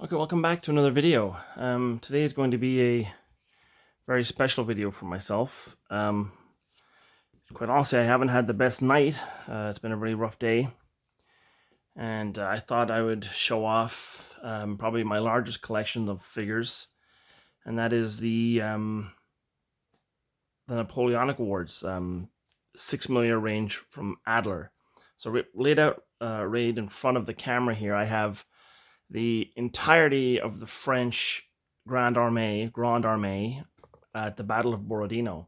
Okay, welcome back to another video. Today is going to be a very special video for myself. Quite honestly, I haven't had the best night. It's been a really rough day. And I thought I would show off probably my largest collection of figures. And that is the Napoleonic Awards, 6mm range from Adler. So laid out right in front of the camera here, I have the entirety of the French Grand Armee at the Battle of Borodino.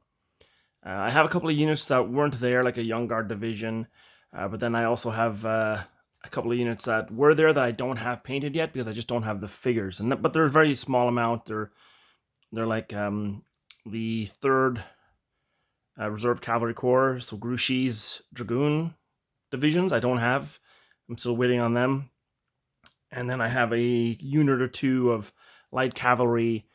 I have a couple of units that weren't there, like a Young Guard division, but then I also have a couple of units that were there that I don't have painted yet because I just don't have the figures. But they're a very small amount. They're like the 3rd Reserve Cavalry Corps, so Grouchy's Dragoon divisions. I don't have. I'm still waiting on them. And then I have a unit or two of light cavalry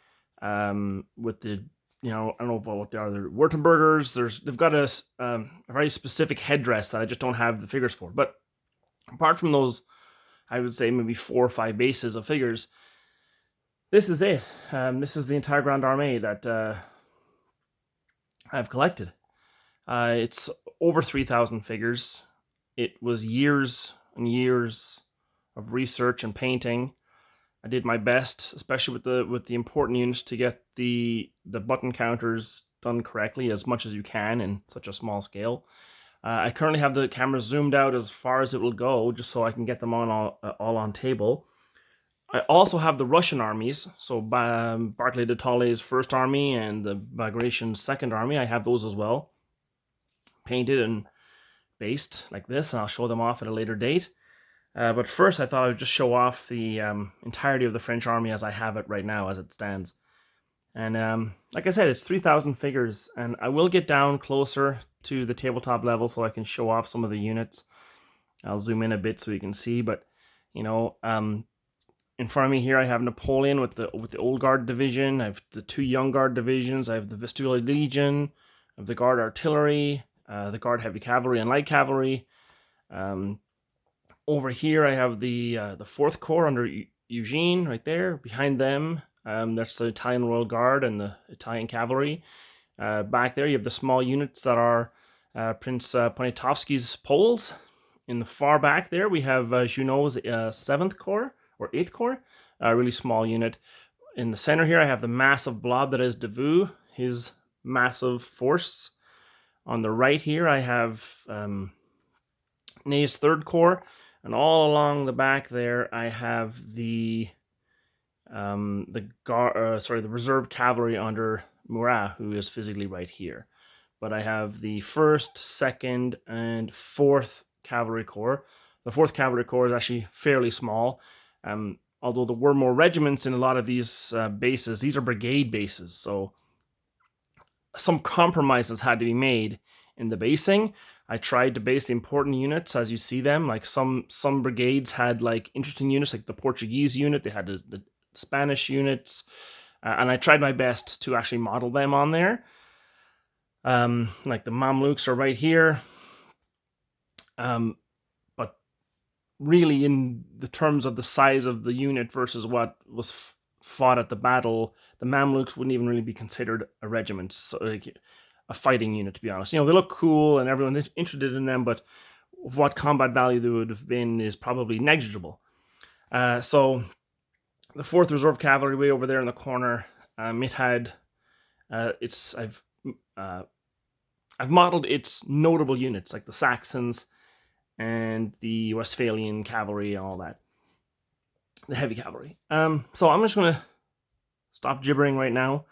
with the, I don't know what they are. They're Württembergers. They've got a very specific headdress that I just don't have the figures for. But apart from those, I would say maybe 4 or 5 bases of figures. This is it. This is the entire Grand Armée that I've collected. It's over 3,000 figures. It was years and years of research and painting. I did my best, especially with the important units, to get the button counters done correctly as much as you can in such a small scale. I currently have the camera zoomed out as far as it will go, just so I can get them on all on table. I also have the Russian armies, so Barclay de Tolly's First Army and the Bagration's Second Army. I have those as well, painted and based like this, and I'll show them off at a later date. But first, I thought I would just show off the entirety of the French army as I have it right now, as it stands. And like I said, it's 3,000 figures, and I will get down closer to the tabletop level so I can show off some of the units. I'll zoom in a bit so you can see, but in front of me here I have Napoleon with the Old Guard division. I have the 2 Young Guard divisions. I have the Vistula Legion, I have the Guard Artillery, the Guard Heavy Cavalry and Light Cavalry. Over here, I have the 4th Corps under Eugene right there. Behind them, that's the Italian Royal Guard and the Italian Cavalry. Back there, you have the small units that are Prince Poniatowski's Poles. In the far back there, we have Junot's 7th Corps, or 8th Corps, a really small unit. In the center here, I have the massive blob that is Davout, his massive force. On the right here, I have Ney's 3rd Corps. And all along the back there, I have the Reserve Cavalry under Murat, who is physically right here. But I have the 1st, 2nd, and 4th Cavalry Corps. The 4th Cavalry Corps is actually fairly small. Although there were more regiments in a lot of these bases, these are brigade bases. So some compromises had to be made in the basing. I tried to base the important units as you see them. Like some brigades had like interesting units, like the Portuguese unit. They had the Spanish units, and I tried my best to actually model them on there. Like the Mamluks are right here. But really, in the terms of the size of the unit versus what was fought at the battle, the Mamluks wouldn't even really be considered a regiment. So, like, a fighting unit, to be honest. They look cool and everyone's interested in them, but what combat value they would have been is probably negligible. So the 4th Reserve Cavalry way over there in the corner, it had I've modeled its notable units like the Saxons and the Westphalian cavalry and all that, the heavy cavalry. So I'm just going to stop gibbering right now.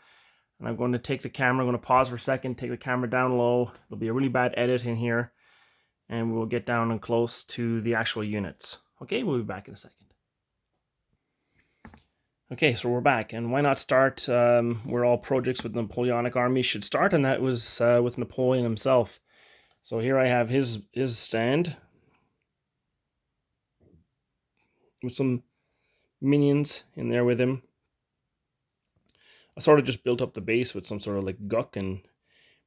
And I'm going to take the camera, I'm going to pause for a second, take the camera down low. There'll be a really bad edit in here. And we'll get down and close to the actual units. Okay, we'll be back in a second. Okay, so we're back. And why not start where all projects with the Napoleonic army should start? And that was with Napoleon himself. So here I have his stand. With some minions in there with him. I sort of just built up the base with some sort of like guck and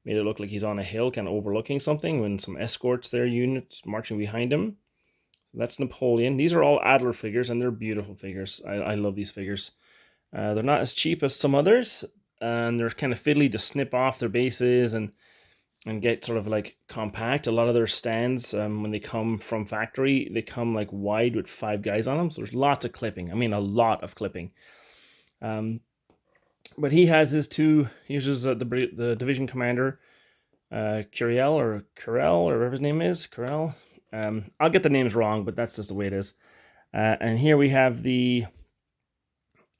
made it look like he's on a hill kind of overlooking something, when some escorts there, units marching behind him. So So that's Napoleon. These are all Adler figures, and they're beautiful figures. I love these figures. They're not as cheap as some others, and they're kind of fiddly to snip off their bases and get sort of like compact. A lot of their stands, when they come from factory, they come like wide with 5 guys on them. So there's lots of clipping. I mean, a lot of clipping. But he has his two. He uses the division commander, Curiel or whatever his name is, Curel. I'll get the names wrong, but that's just the way it is. And here we have we'll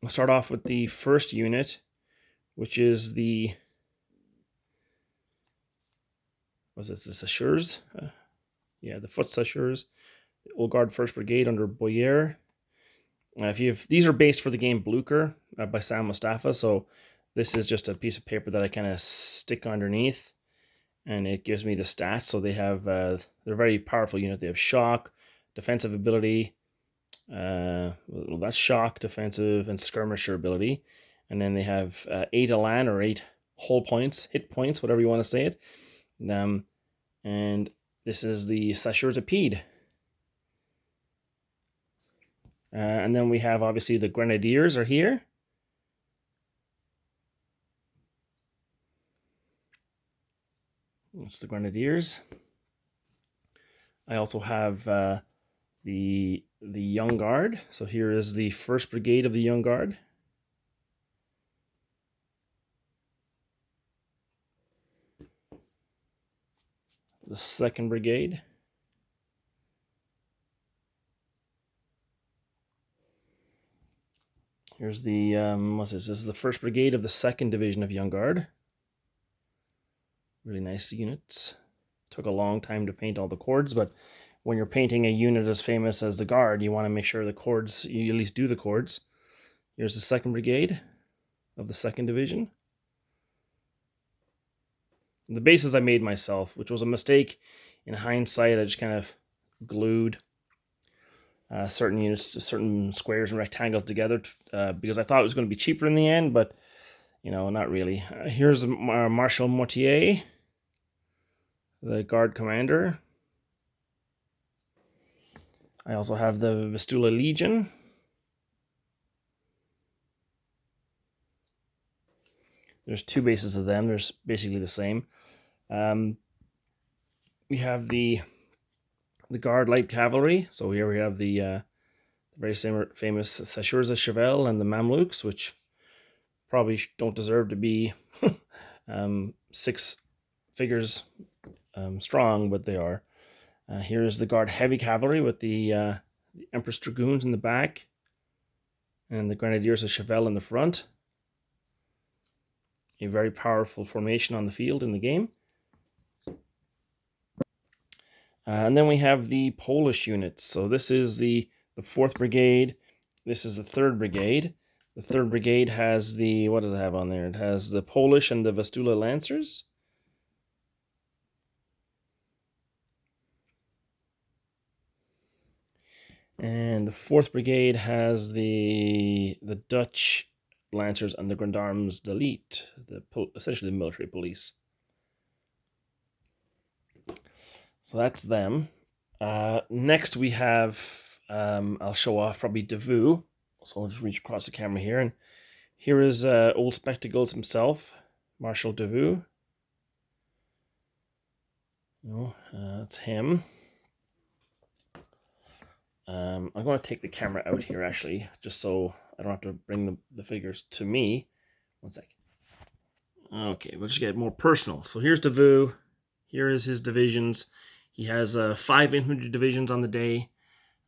start off with the first unit, which is the Chasseurs? Yeah, the Foot Chasseurs, the Old Guard First Brigade under Boyer. These are based for the game Blucher by Sam Mustafa, so this is just a piece of paper that I kind of stick underneath, and it gives me the stats. So they have they're a very powerful unit. They have shock, defensive ability, that's shock, defensive, and skirmisher ability, and then they have 8 elan or 8 hull points, hit points, whatever you want to say it. And this is the Chasseurs Epide. And then we have, obviously, the Grenadiers are here. It's the Grenadiers. I also have the Young Guard. So here is the 1st Brigade of the Young Guard. The 2nd Brigade. Here's the, what's this? This is the 1st Brigade of the 2nd Division of Young Guard. Really nice units. Took a long time to paint all the cords, but when you're painting a unit as famous as the Guard, you want to make sure the cords, you at least do the cords. Here's the 2nd Brigade of the 2nd Division. The bases I made myself, which was a mistake in hindsight. I just kind of glued certain units, certain squares and rectangles together because I thought it was going to be cheaper in the end, but not really. Here's Marshal Mortier, the Guard commander. I also have the Vistula Legion. There's 2 bases of them. They're basically the same. We have the Guard Light Cavalry. So here we have the very famous Chasseurs of Chevelle and the Mamluks, which probably don't deserve to be 6 figures strong, but they are. Here's the Guard Heavy Cavalry with the Empress Dragoons in the back and the Grenadiers of Chevelle in the front. A very powerful formation on the field in the game. And then we have the Polish units. So this is the 4th Brigade. This is the 3rd Brigade. The 3rd Brigade has the, what does it have on there? It has the Polish and the Vistula Lancers. And the 4th Brigade has the Dutch Lancers and the Gendarmes d'Elite, essentially the military police. So that's them. Next we have, I'll show off probably Davout. So I'll just reach across the camera here. And here is Old Spectacles himself, Marshal Davout. That's him. I'm going to take the camera out here, actually, just so I don't have to bring the figures to me. One sec. Okay, we'll just get more personal. So here's Davout. Here is his divisions. He has 5 infantry divisions on the day.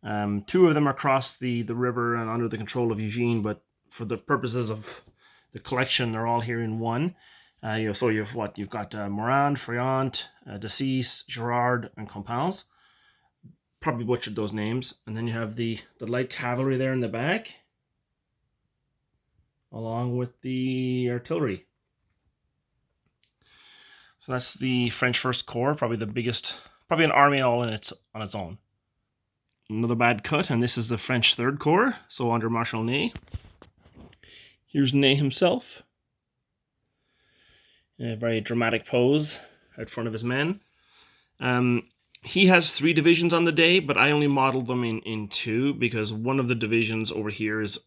2 of them are across the river and under the control of Eugene, but for the purposes of the collection, they're all here in one. So you've got Morand, Friant, Decis, Girard, and Compans. Probably butchered those names. And then you have the light cavalry there in the back, along with the artillery. So that's the French First Corps, probably the biggest, probably an army all on its own. Another bad cut, and this is the French Third Corps, so under Marshal Ney. Here's Ney himself, in a very dramatic pose out front of his men. He has 3 divisions on the day, but I only modeled them in 2 because one of the divisions over here is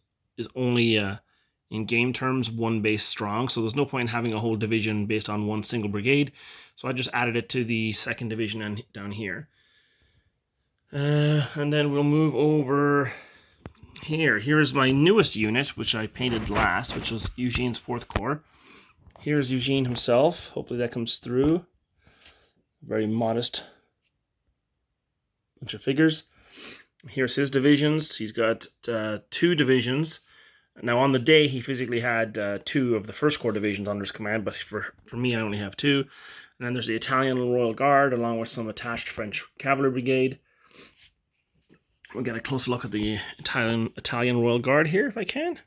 only in game terms 1 base strong, so there's no point in having a whole division based on one single brigade. So I just added it to the 2nd division down here. And then we'll move over here. Here's my newest unit, which I painted last, which was Eugene's 4th Corps. Here's Eugene himself. Hopefully that comes through. Very modest bunch of figures. Here's his divisions. He's got 2 divisions. Now on the day he physically had 2 of the 1st Corps divisions under his command, but for me I only have 2. And then there's the Italian Royal Guard along with some attached French Cavalry Brigade. We'll get a closer look at the Italian Royal Guard here if I can.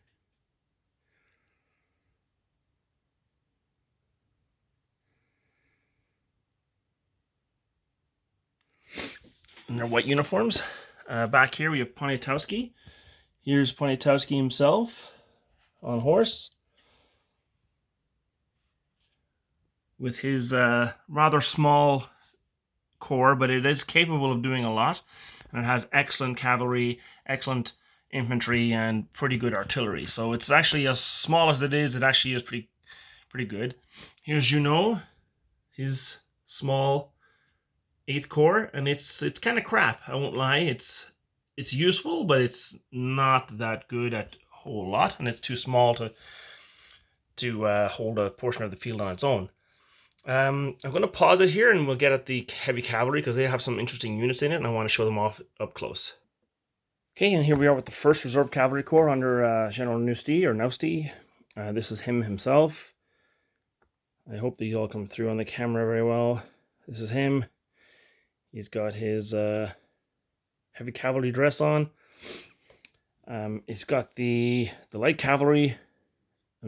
In their white uniforms. Back here we have Poniatowski. Here's Poniatowski himself on horse with his rather small corps, but it is capable of doing a lot, and it has excellent cavalry, excellent infantry, and pretty good artillery. So it's actually, as small as it actually is pretty good. Here's Junot, his small 8th Corps, and it's kind of crap, I won't lie. It's useful, but it's not that good at a whole lot, and it's too small to hold a portion of the field on its own. I'm going to pause it here, and we'll get at the heavy cavalry because they have some interesting units in it, and I want to show them off up close. Okay, and here we are with the 1st Reserve Cavalry Corps under General Nousty. This is him himself. I hope these all come through on the camera very well. This is him. He's got his heavy cavalry dress on. He's got the light cavalry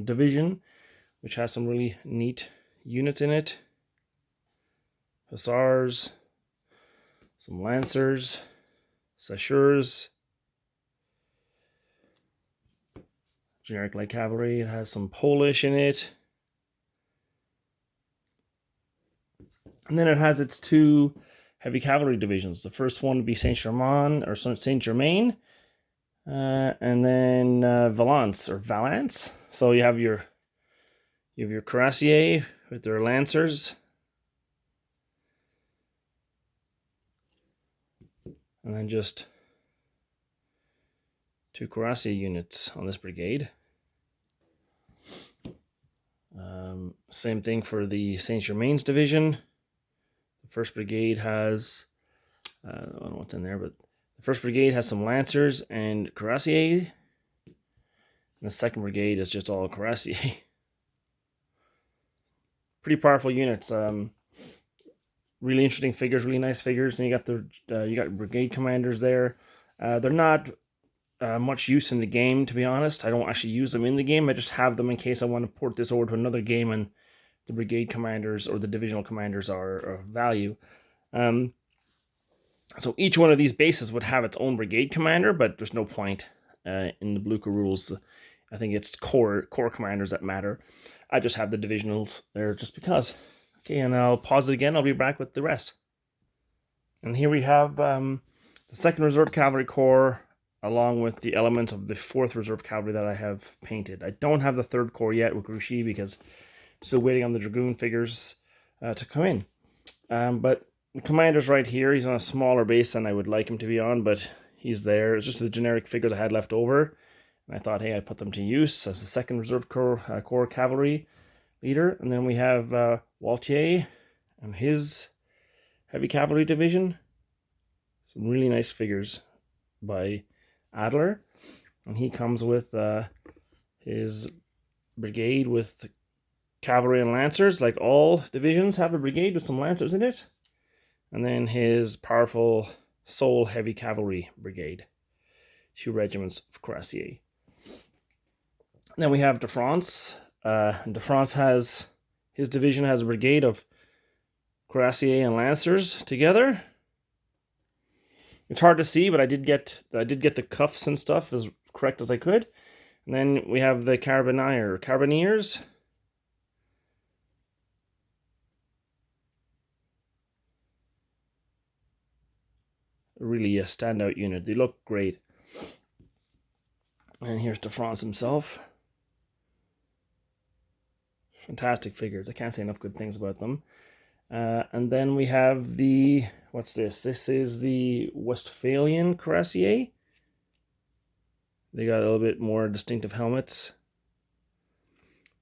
division, which has some really neat units in it. Hussars, some lancers, chasseurs, generic light cavalry. It has some Polish in it. And then it has its 2 heavy cavalry divisions. The first one would be Saint-Germain, and then Valence. So you have your cuirassiers with their lancers, and then just 2 cuirassier units on this brigade. Same thing for the Saint-Germain's division. The 1st brigade has, I don't know what's in there, but the 1st brigade has some lancers and cuirassiers. And the 2nd brigade is just all cuirassier. Pretty powerful units. Really interesting figures, really nice figures. And you got brigade commanders there. They're not much use in the game, to be honest. I don't actually use them in the game. I just have them in case I want to port this over to another game and the brigade commanders or the divisional commanders are of value. So each one of these bases would have its own brigade commander, but there's no point in the Blucher rules. I think it's corps commanders that matter. I just have the divisionals there just because. Okay, and I'll pause it again. I'll be back with the rest. And here we have the 2nd Reserve Cavalry Corps, along with the elements of the 4th Reserve Cavalry that I have painted. I don't have the 3rd Corps yet with Grouchy because I'm still waiting on the Dragoon figures to come in. But the commander's right here. He's on a smaller base than I would like him to be on, but he's there. It's just the generic figures I had left over. And I thought, hey, I'd put them to use as the 2nd Reserve Corps Cavalry leader. And then we have Waltier and his heavy cavalry division. Some really nice figures by Adler. And he comes with his brigade with cavalry and lancers. Like all divisions have a brigade with some lancers in it. And then his powerful Soule heavy cavalry brigade. 2 regiments of cuirassiers. Then we have de France. De France has, his division has a brigade of cuirassiers and lancers together. It's hard to see, but I did get the cuffs and stuff as correct as I could. And then we have the carbineers. really a standout unit. They look great. And here's de France himself. Fantastic figures. I can't say enough good things about them. And then we have the, what's this? This is the Westphalian Cuirassier. They got a little bit more distinctive helmets.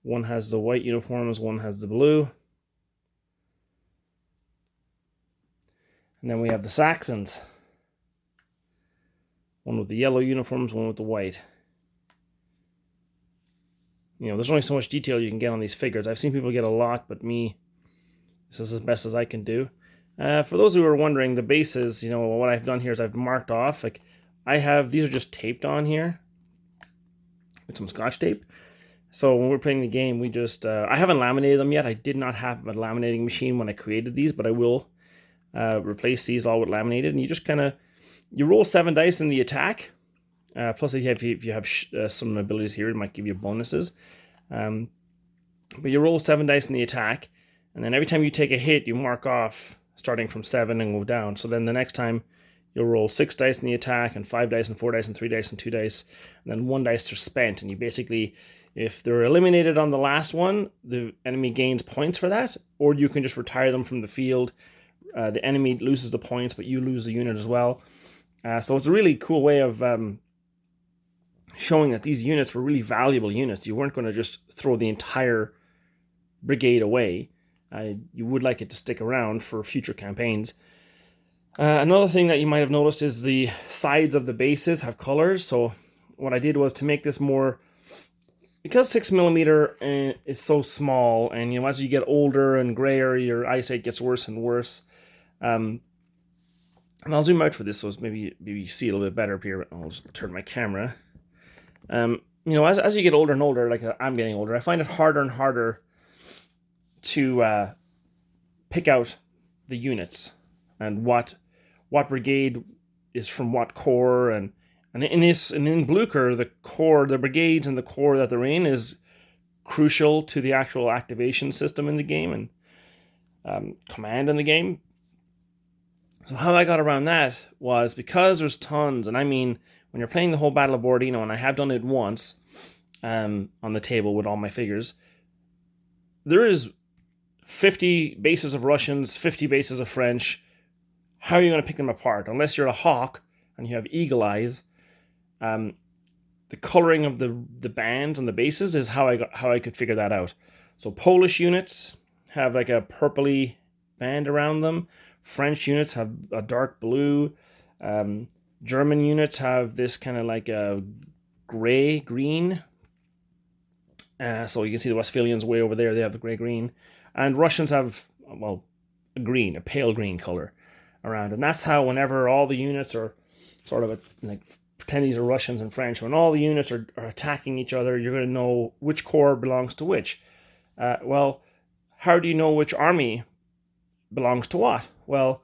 One has the white uniforms, one has the blue. And then we have the Saxons. One with the yellow uniforms, one with the white. You know, there's only so much detail you can get on these figures. I've seen people get a lot, but me, this is as best as I can do. For those who are wondering, the bases, you know, what I've done here is I've marked off. Like, I have, these are just taped on here with some Scotch tape. So when we're playing the game, we just, I haven't laminated them yet. I did not have a laminating machine when I created these, but I will replace these all with laminated. And you just kind of, you roll 7 dice in the attack. Plus, if you have some abilities here, it might give you bonuses. But you roll 7 dice in the attack, and then every time you take a hit, you mark off starting from 7 and go down. So then the next time you'll roll 6 dice in the attack, and 5 dice, and 4 dice, and 3 dice, and 2 dice, and then 1 dice are spent. And you basically, if they're eliminated on the last one, the enemy gains points for that, or you can just retire them from the field. The enemy loses the points, but you lose the unit as well. So it's a really cool way of showing that these units were really valuable units. You weren't going to just throw the entire brigade away. You would like it to stick around for future campaigns. Another thing that you might have noticed is the sides of the bases have colors. So what I did was to make this more, because 6mm is so small, and you know, as you get older and grayer, your eyesight gets worse and worse. And I'll zoom out for this so maybe you see a little bit better here. I'll just turn my camera. You know, as you get older and older, like I'm getting older, I find it harder and harder to pick out the units and what brigade is from what corps, and in Blucher, the brigades and the corps that they're in is crucial to the actual activation system in the game and command in the game. So how I got around that was because there's tons, and I mean, when you're playing the whole Battle of Borodino, and I have done it once on the table with all my figures, there is 50 bases of Russians, 50 bases of French. How are you going to pick them apart? Unless you're a hawk and you have eagle eyes, the coloring of the bands and the bases is how I could figure that out. So Polish units have like a purpley band around them. French units have a dark blue. German units have this kind of like a gray-green. So you can see the Westphalians way over there. They have the gray-green. And Russians have, well, a pale green color around. And that's how whenever all the units are sort of like, pretend these are Russians and French, when all the units are attacking each other, you're going to know which corps belongs to which. Well, how do you know which army belongs to what? Well,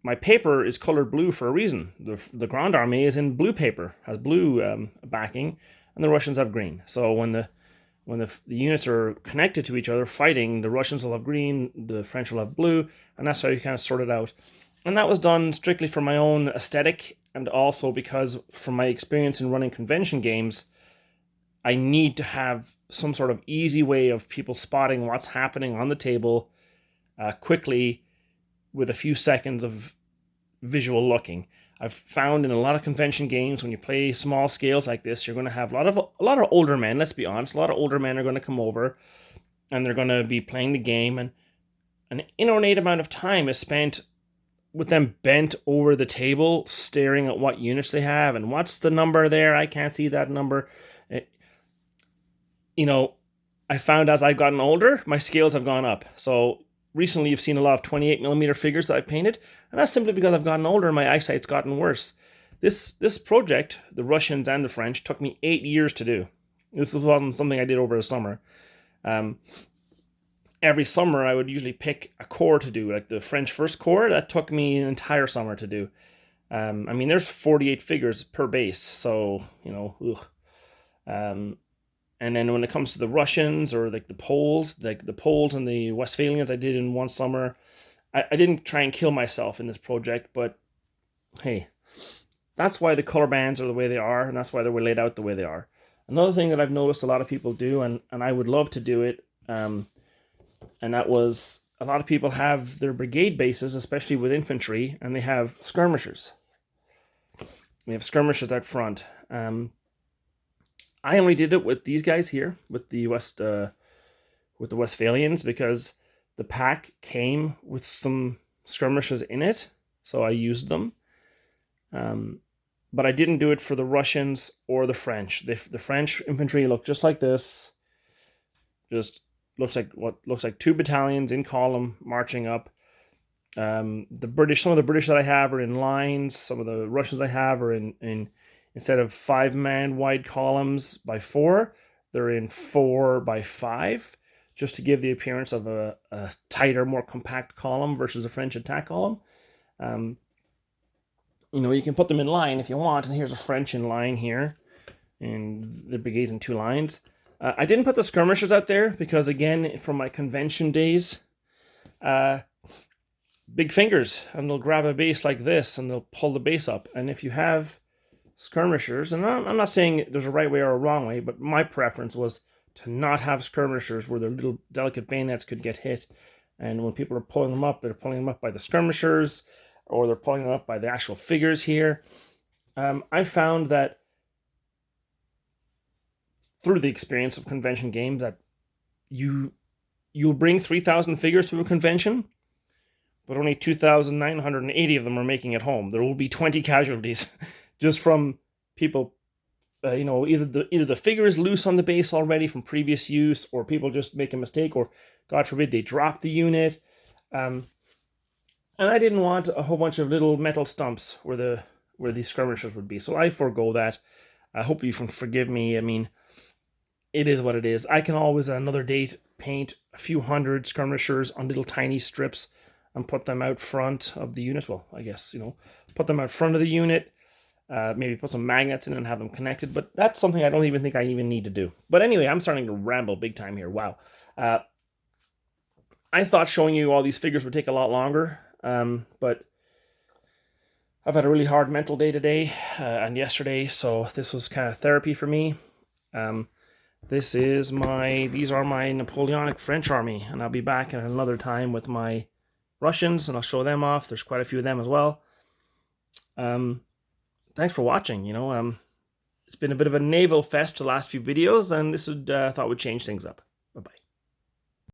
my paper is colored blue for a reason. The Grand Armee is in blue paper, has blue backing, and the Russians have green. So when the units are connected to each other fighting, the Russians will have green, the French will have blue, and that's how you kind of sort it out. And that was done strictly for my own aesthetic, and also because from my experience in running convention games, I need to have some sort of easy way of people spotting what's happening on the table quickly with a few seconds of visual looking. I've found in a lot of convention games, when you play small scales like this, you're going to have a lot of older men. Let's be honest, a lot of older men are going to come over, and they're going to be playing the game, and an inordinate amount of time is spent with them bent over the table, staring at what units they have and what's the number there. I can't see that number. You know, I found as I've gotten older, my scales have gone up. So recently you've seen a lot of 28mm figures that I've painted, and that's simply because I've gotten older and my eyesight's gotten worse. This project, the Russians and the French, took me 8 years to do. This wasn't something I did over a summer. Every summer I would usually pick a corps to do, like the French First Corps. That took me an entire summer to do. I mean, there's 48 figures per base, so, you know, and then when it comes to the Russians or like the Poles and the Westphalians I did in one summer, I didn't try and kill myself in this project, but hey, that's why the color bands are the way they are, and that's why they were laid out the way they are. Another thing that I've noticed a lot of people do, and I would love to do it, and that was a lot of people have their brigade bases, especially with infantry, and they have skirmishers. We have skirmishers out front. I only did it with these guys here, with the Westphalians, because the pack came with some skirmishers in it, so I used them. But I didn't do it for the Russians or the French. The French infantry look just like this. Just looks like what looks like 2 battalions in column marching up. The British, some of the British that I have are in lines. Some of the Russians I have are in instead of 5-man wide columns by 4, they're in 4 by 5, just to give the appearance of a tighter, more compact column versus a French attack column. You know, you can put them in line if you want, and here's a French in line here, and the brigade's in 2 lines. I didn't put the skirmishers out there because, again, from my convention days, big fingers, and they'll grab a base like this, and they'll pull the base up. And if you have skirmishers, and I'm not saying there's a right way or a wrong way, but my preference was to not have skirmishers where their little delicate bayonets could get hit. And when people are pulling them up, they're pulling them up by the skirmishers, or they're pulling them up by the actual figures here. I found that through the experience of convention games that you'll bring 3,000 figures to a convention, but only 2,980 of them are making it home. There will be 20 casualties just from people, either the figure is loose on the base already from previous use, or people just make a mistake, or God forbid they drop the unit. And I didn't want a whole bunch of little metal stumps where these skirmishers would be, so I forego that. I hope you can forgive me. I mean, it is what it is. I can always, at another date, paint a few hundred skirmishers on little tiny strips and put them out front of the unit. Well, I guess, put them out front of the unit, maybe put some magnets in and have them connected, but that's something I don't even think I even need to do. But anyway, I'm starting to ramble big time here. Wow. I thought showing you all these figures would take a lot longer, but I've had a really hard mental day today and yesterday, so this was kind of therapy for me. These are my Napoleonic French army, and I'll be back at another time with my Russians, and I'll show them off. There's quite a few of them as well. Thanks for watching. It's been a bit of a naval fest the last few videos, and this I thought would change things up.